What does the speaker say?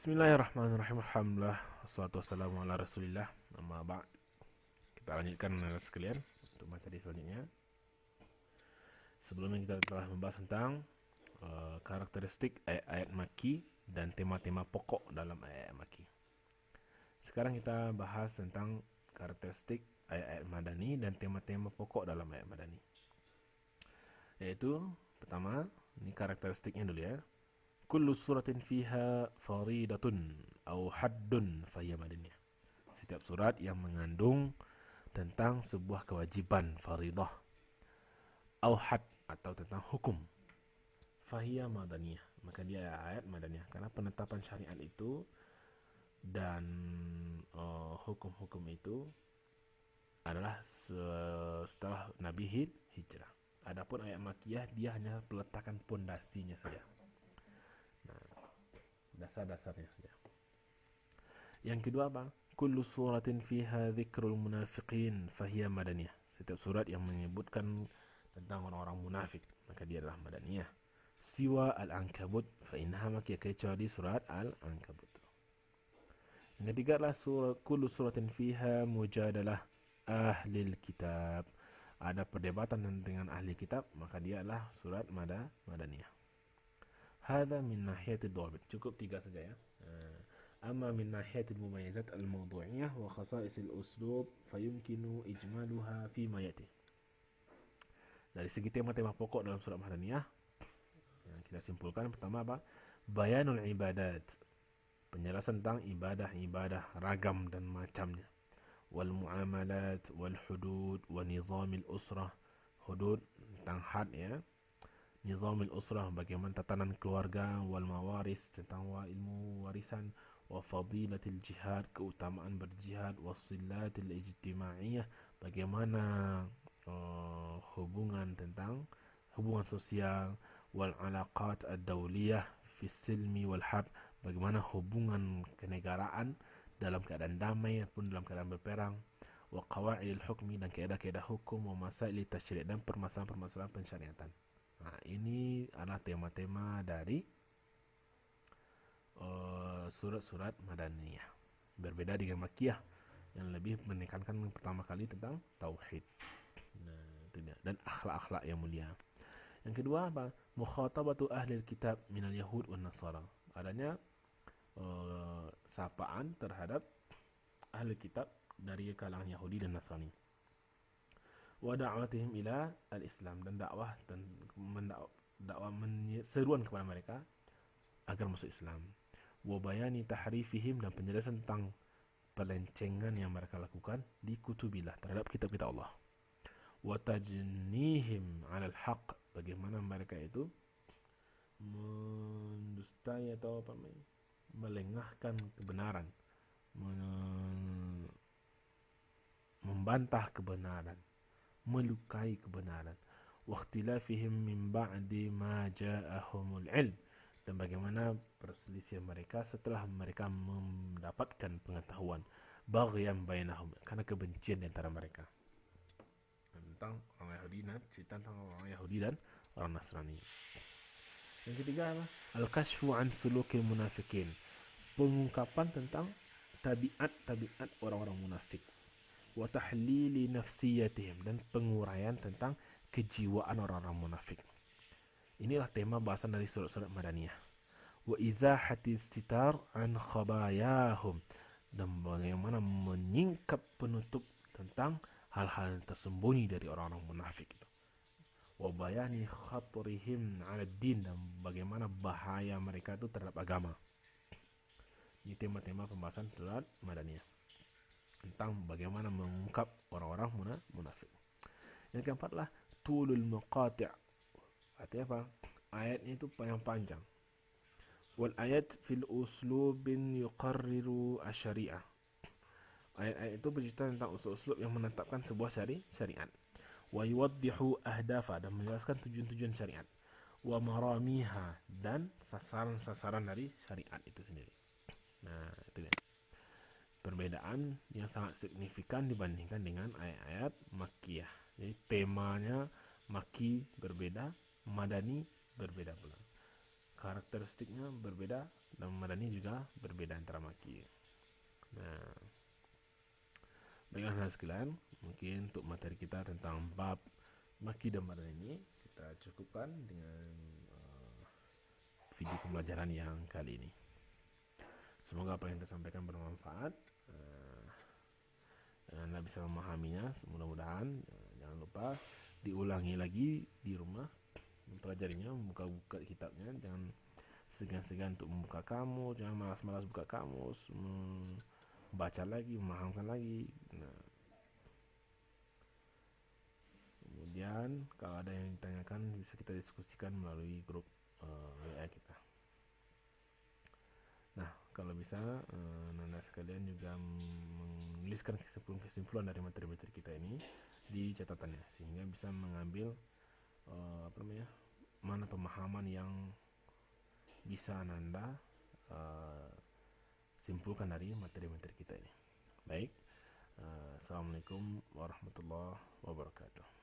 Bismillahirrahmanirrahim. Alhamdulillah wassalatu wassalamu ala Rasulillah. Amma ba'd. Kita lanjutkan sekalian untuk materi selanjutnya. Sebelumnya kita telah membahas tentang karakteristik ayat-ayat Makki dan tema-tema pokok dalam ayat-ayat Makki. Sekarang kita bahas tentang karakteristik ayat-ayat Madani dan tema-tema pokok dalam ayat Madani. Yaitu pertama, ini karakteristiknya dulu ya. Kullu suratin fiha faridatun atau haddun fahiya madaniyah. Setiap surat yang mengandung tentang sebuah kewajiban faridah atau had atau tentang hukum, fahiya madaniyah, maka dia ayat madaniyah, karena penetapan syariat itu dan hukum-hukum itu adalah setelah Nabi hijrah. Adapun ayat Makkiyah dia hanya peletakan pondasinya saja. Dasar-dasarnya saja. Yang kedua apa? Kullu suratin fiha dzikrul munafiqin fahiya madaniyah. Setiap surat yang menyebutkan tentang orang-orang munafik, maka dia adalah madaniyah. Siwa al-ankabut fa innaha makkiyah, kecuali surat al-ankabut. Yang ketiga adalah kullu suratin fiha mujadalah ahlil kitab. Ada perdebatan dengan ahli kitab, maka dia adalah surat madaniyah. Hada min nahiyati dhawabit. Cukup tiga saja ya. Amma min nahiyati mumayyizat al-mawdu'iyah wa khasa'is al-uslub fayumkinu ijmaluha fi ma yati. Dari segi tema-tema pokok dalam surat Madaniyah yang kita simpulkan, pertama apa? Bayanul ibadat. Penjelasan tentang ibadah-ibadah ragam dan macamnya. Wal muamalat wal hudud wa nizamil usrah. Hudud tentang had ya. Nizamil usrah, bagaimana tatanan keluarga, wal mawaris, tentang ilmu warisan, wa fadilatil jihad, keutamaan berjihad, wa silatil ijtimaiyah, bagaimana hubungan sosial, wal alaqat ad-dawliyah fi silmi wal harb, bagaimana hubungan kenegaraan dalam keadaan damai ataupun dalam keadaan berperang, wa qawaidil hukmi, dan kaedah-kaedah hukum, wa masail tasyri', dan permasalahan-permasalahan pensyariatan. Nah, ini adalah tema-tema dari surat-surat Madaniyah. Berbeda dengan Makkiyah yang lebih menekankan pertama kali tentang tauhid. Nah, itu dia. Dan akhlak-akhlak yang mulia. Yang kedua apa? Mukhatabatu ahli kitab minal yahud wan nasara. Adanya sapaan terhadap ahli kitab dari kalangan Yahudi dan Nasrani. Wa da'watihim ila al-Islam, dan dakwah seruan kepada mereka agar masuk Islam. Wa bayani tahrifihim, dan penjelasan tentang pelencengan yang mereka lakukan di kutubillah, terhadap kitab-kitab Allah. Wa tajnihim 'alal haqq, bagaimana mereka itu mendustai atau melengahkan kebenaran, membantah kebenaran, melukai kebenaran. Waqtilafihim min ba'di ma ja'ahumul ilm, dan bagaimana perselisihan mereka setelah mereka mendapatkan pengetahuan. Baghyan bainahum, karena kebencian di antara mereka. Tentang orang Yahudi, cerita tentang orang Yahudi dan orang Nasrani. Yang ketiga adalah al-kashfu an sulukil munafikin, pengungkapan tentang tabiat-tabiat orang-orang munafik. Wa tahlili nafsiyatihim, dan penguraian tentang kejiwaan orang-orang munafik. Inilah tema bahasan dari surat-surat Madaniyah. Wa izahati sitar an khabayahum, dan bagaimana menyingkap penutup tentang hal-hal yang tersembunyi dari orang-orang munafik itu. Wa bayani khatrihim 'ala din, dan bagaimana bahaya mereka itu terhadap agama. Ini tema-tema pembahasan surat Madaniyah tentang bagaimana mengungkap orang-orang munafik. Yang keempat lah tulul maqati'. Artinya apa? Ayatnya itu yang panjang. Wal ayat fil uslubin yuqarriru asy-syari'ah. Ayat-ayat itu bercerita tentang usul-uslub yang menetapkan sebuah syariat. Wa yuwaddihu ahdafa, dan menjelaskan tujuan-tujuan syariat. Wa maramiha, dan sasaran-sasaran dari syariat itu sendiri. Nah, itu dia. Perbedaan yang sangat signifikan dibandingkan dengan ayat-ayat Makkiyah. Jadi temanya Makki berbeda, Madani berbeda pula. karakteristiknya berbeda dan madani juga berbeda antara maki. Nah, baiklah sekalian, mungkin untuk materi kita tentang bab maki dan madani ini kita cukupkan dengan video pembelajaran yang kali ini. Semoga apa yang kita sampaikan bermanfaat. Anda bisa memahaminya, mudah-mudahan. Jangan lupa diulangi lagi di rumah, mempelajarinya, membuka kitabnya. Jangan segan-segan untuk membuka kamus, jangan malas-malas buka kamus, membaca lagi, memahamkan lagi. Nah, kemudian kalau ada yang ditanyakan bisa kita diskusikan melalui grup WA kita. Nah, kalau bisa Nanda sekalian juga menuliskan kesimpulan dari materi-materi kita ini di catatannya, sehingga bisa mengambil mana pemahaman yang bisa Nanda simpulkan dari materi-materi kita ini. Baik, Assalamualaikum warahmatullahi wabarakatuh.